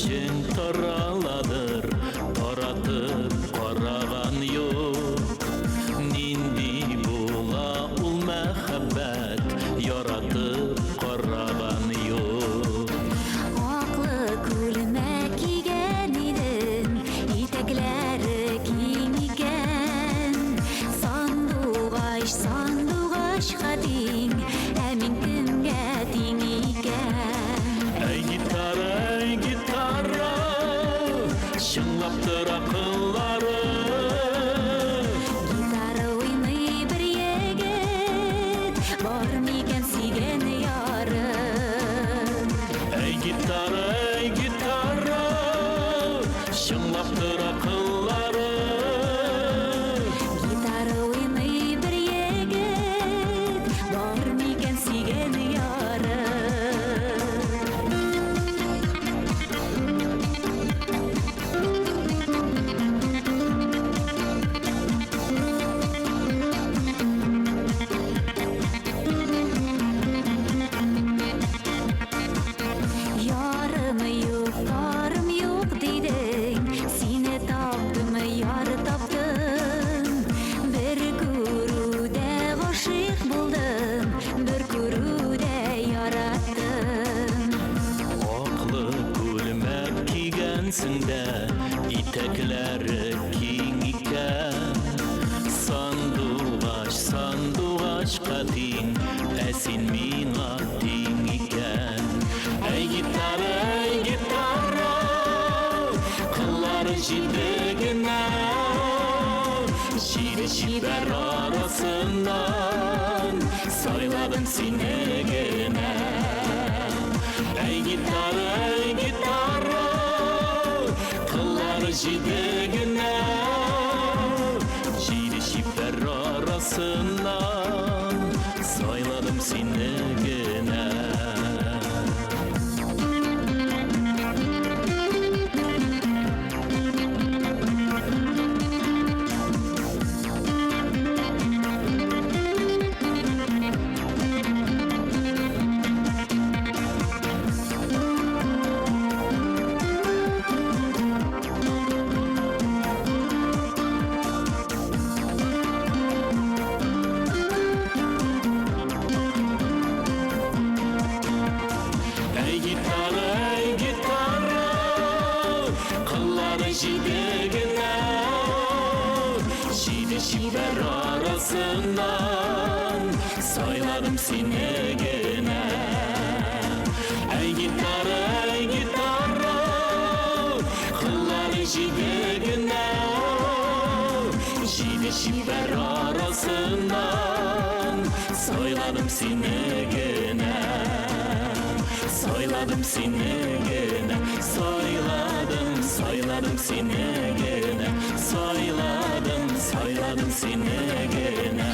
ішің тұраладыр, таратып қараған yok. Нинди була ул мәхәббәт, яратып қараған yok. Аклы күлмәк кигән идең, итәкләре киң икән. Сандугач хатиң, ә мин кемгә тиң икән? Эй гитара, шыңлап тор акыллары. Гитара уйный бер егет, бар микән сөйгән яры? Эй гитара, шыңлап тор акыллары. Гитара уйный бер егет, бар микән сөйгән яры? Yarım yok, varım yok dedin, seni taptım, yar taptım. Bir күрүдә гашыйк булдым, bir күрүдә яратым. Аклы күлмәк кигәнсең дә, итәкләре киң икән. Сандугачка тиң, ә син миңа тиң икән. Эй гитара, кыллары җиде генә. Җиде чибәр арасыннан, сайладым сине генә. Эй гитара, кыллары җиде генә. Җиде чибәр арасыннан, сайладым сине генә. Эй гитара, кыллары җиде генә. Җиде чибәр арасыннан, сайладым сине генә. Эй гитара, кыллары җиде генә. Җиде чибәр арасыннан, сайладым сине генә. Sayladım seni gene, sayladım seni gene, sayladım seni gene.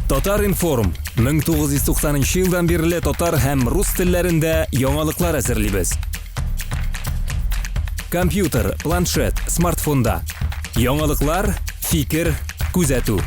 Татар информ 1990 елдан бирле татар һәм рус телләрендә яңалыклар әзерлибез. Компьютер, планшет, смартфонда. Яңалыклар, фикер, күзәтү.